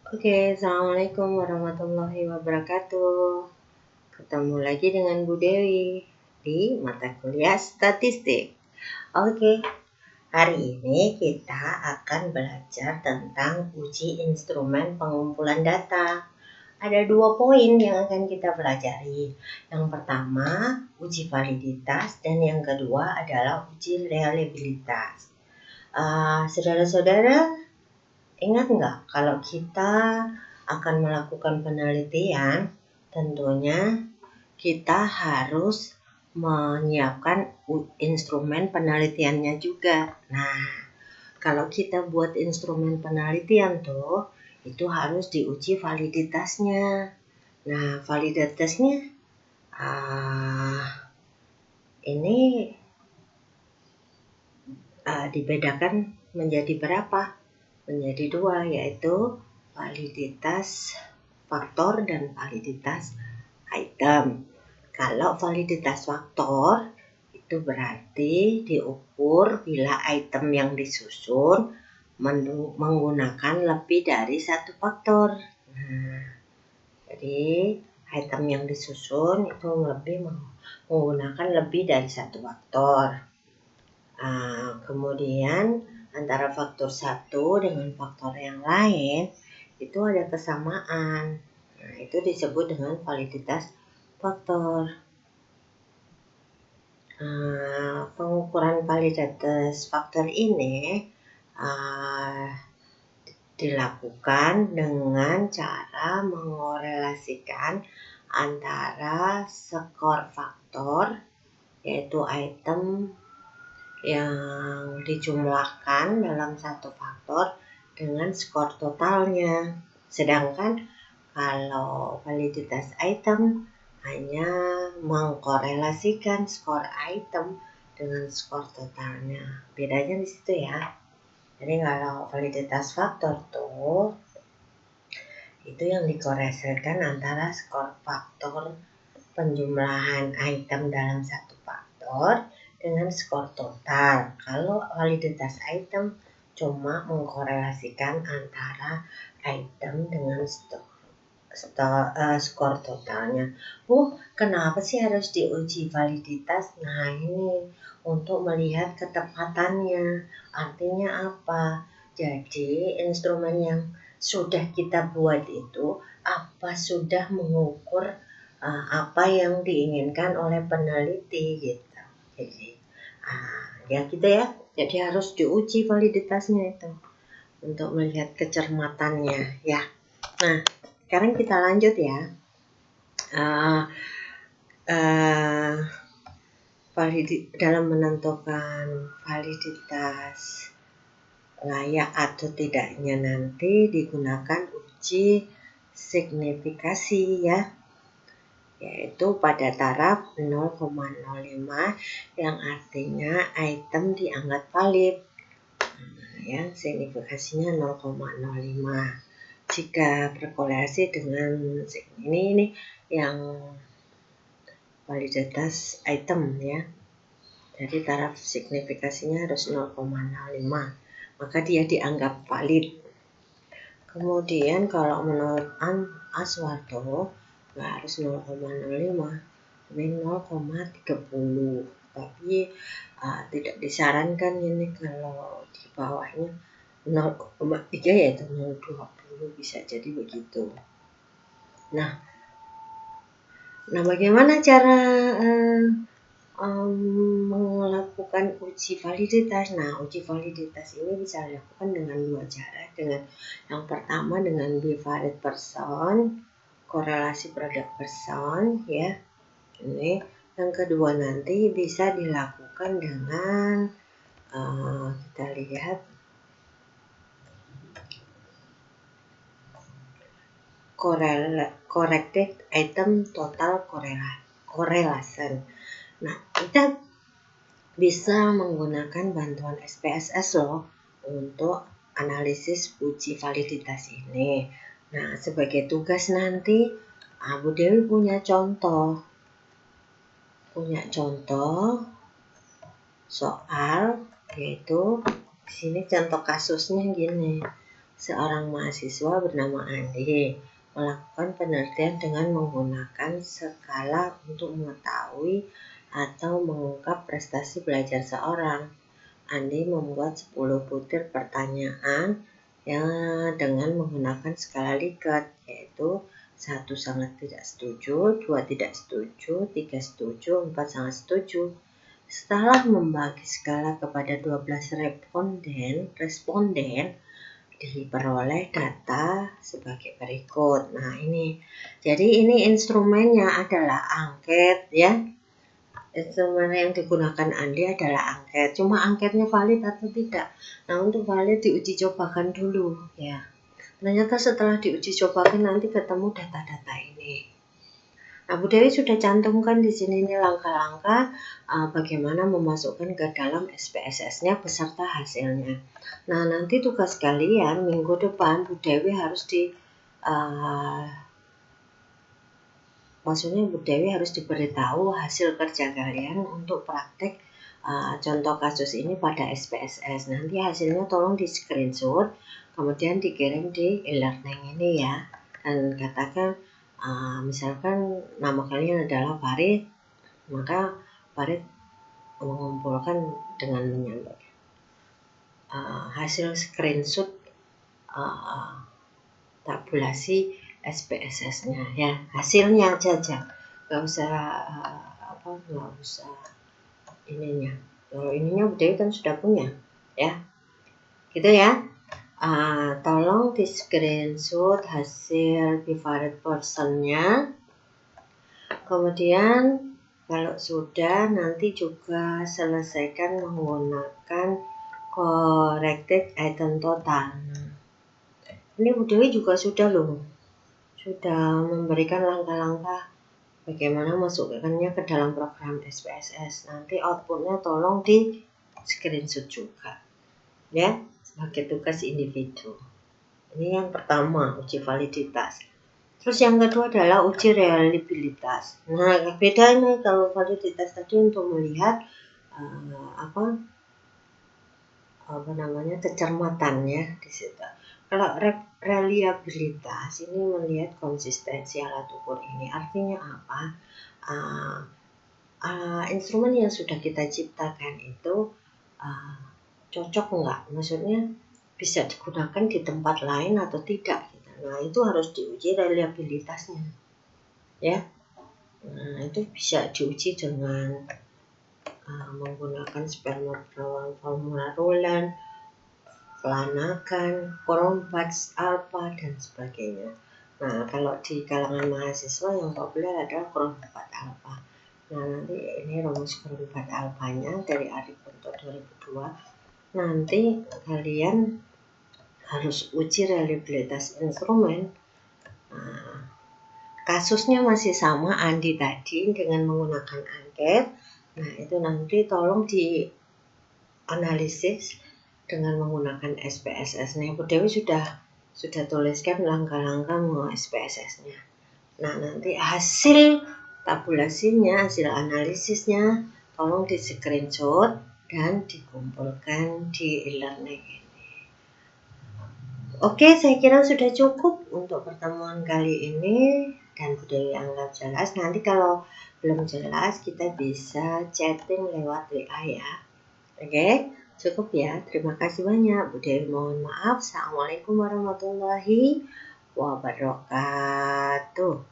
Oke, Assalamualaikum warahmatullahi wabarakatuh. Ketemu lagi dengan Bu Dewi di mata kuliah statistik. Oke, hari ini kita akan belajar tentang uji instrumen pengumpulan data. Ada 2 poin yang akan kita pelajari. Yang pertama, uji validitas, dan yang kedua adalah uji reliabilitas. Saudara-saudara, ingat nggak kalau kita akan melakukan penelitian, tentunya kita harus menyiapkan instrumen penelitiannya juga. Nah, kalau kita buat instrumen penelitian tuh, itu harus diuji validitasnya. Nah, validitasnya ini dibedakan menjadi berapa? Menjadi 2, yaitu validitas faktor dan validitas item. Kalau validitas faktor itu berarti diukur bila item yang disusun menggunakan lebih dari 1 faktor. Nah, jadi item yang disusun itu menggunakan lebih dari 1 faktor. Kemudian antara faktor 1 dengan faktor yang lain itu ada kesamaan. Nah, itu disebut dengan validitas faktor. Pengukuran validitas faktor ini dilakukan dengan cara mengorelasikan antara skor faktor, yaitu item yang dijumlahkan dalam 1 faktor dengan skor totalnya. Sedangkan kalau validitas item hanya mengkorelasikan skor item dengan skor totalnya. Bedanya di situ ya. Jadi kalau validitas faktor tuh itu yang dikorelasikan antara skor faktor penjumlahan item dalam 1 faktor dengan skor total. Kalau validitas item cuma mengkorelasikan antara item dengan skor totalnya. Kenapa sih harus diuji validitas? Nah, ini untuk melihat ketepatannya. Artinya apa? Jadi instrumen yang sudah kita buat itu sudah mengukur apa yang diinginkan oleh peneliti gitu. Jadi ya gitu ya. Jadi harus diuji validitasnya itu untuk melihat kecermatannya ya. Nah, sekarang kita lanjut ya. Dalam menentukan validitas layak atau tidaknya nanti digunakan uji signifikasi ya, yaitu pada taraf 0,05 yang artinya item dianggap valid. Ya, signifikasinya 0,05. Jika berkorelasi dengan ini yang validitas item ya. Jadi taraf signifikasinya harus 0,05. Maka dia dianggap valid. Kemudian kalau menurut Aswarto nggak harus 0,05, tapi 0,30. Tapi tidak disarankan ini kalau di bawahnya 0,3 yaitu 0,20 bisa jadi begitu. Nah bagaimana cara melakukan uji validitas? Nah, uji validitas ini bisa dilakukan dengan 2 cara. Dengan yang pertama dengan bivariate person, korelasi produk person ya. Ini yang kedua nanti bisa dilakukan dengan kita lihat corrected item total correlation. Nah, kita bisa menggunakan bantuan SPSS loh untuk analisis uji validitas ini. Nah, sebagai tugas nanti Bu Dewi punya contoh soal, yaitu di sini contoh kasusnya gini. seorang mahasiswa bernama Andi melakukan penelitian dengan menggunakan skala untuk mengetahui atau mengungkap prestasi belajar seorang. Andi membuat 10 butir pertanyaan dengan menggunakan skala Likert, yaitu 1 sangat tidak setuju, 2 tidak setuju, 3 setuju, 4 sangat setuju. Setelah membagi skala kepada 12 responden, diperoleh data sebagai berikut. Nah, jadi ini instrumennya adalah angket ya. Instrumen yang digunakan Andi adalah angket. Cuma angketnya valid atau tidak. Nah, untuk valid diuji cobakan dulu ya. Ternyata setelah diuji cobakan nanti ketemu data-data ini. Nah, Bu Dewi sudah cantumkan di sini ini langkah-langkah bagaimana memasukkan ke dalam SPSS-nya beserta hasilnya. Nah, nanti tugas kalian minggu depan Bu Dewi harus Bu Dewi harus diberitahu hasil kerja kalian untuk praktek contoh kasus ini pada SPSS. Nanti hasilnya tolong di screenshot, kemudian dikirim di e-learning ini ya. Dan katakan misalkan nama kalian adalah Farid, maka Farid mengumpulkan dengan menyampaikan hasil screenshot tabulasi SPSS-nya ya, hasilnya saja, nggak usah ininya. Kalau ininya Bu Dewi kan sudah punya ya, gitu ya. Tolong di screenshot hasil favorite personnya. Kemudian kalau sudah nanti juga selesaikan menggunakan corrected item total. Ini Bu Dewi juga sudah memberikan langkah-langkah bagaimana masukkannya ke dalam program SPSS. Nanti outputnya tolong di screenshot juga ya, sebagai tugas individu. Ini yang pertama, uji validitas. Terus yang kedua adalah uji reliabilitas. Nah, bedanya kalau validitas tadi untuk melihat kecermatannya di situ. Kalau reliabilitas ini melihat konsistensi alat ukur ini. Artinya apa? Instrumen yang sudah kita ciptakan itu cocok enggak? Maksudnya bisa digunakan di tempat lain atau tidak? Nah, itu harus diuji reliabilitasnya ya. Nah, itu bisa diuji dengan menggunakan formula Rowland, Flanagan, Cronbach's alpha dan sebagainya. Nah, kalau di kalangan mahasiswa yang populer adalah Cronbach alpha. Nah, nanti ini rumus Cronbach alphanya dari Arifonto 2002. Nanti kalian harus uji reliabilitas instrumen. Kasusnya masih sama Andi tadi dengan menggunakan angket. Nah, itu nanti tolong dianalisis dengan menggunakan SPSS. Nah, Bu Dewi sudah tuliskan langkah-langkah mau SPSS-nya. Nah, nanti hasil tabulasinya, hasil analisisnya tolong di screenshot dan dikumpulkan di e-learning ini. Oke, saya kira sudah cukup untuk pertemuan kali ini dan Bu Dewi anggap jelas. Nanti kalau belum jelas kita bisa chatting lewat WA ya. Oke, cukup ya. Terima kasih banyak Bu Dewi, mohon maaf. Assalamualaikum warahmatullahi wabarakatuh.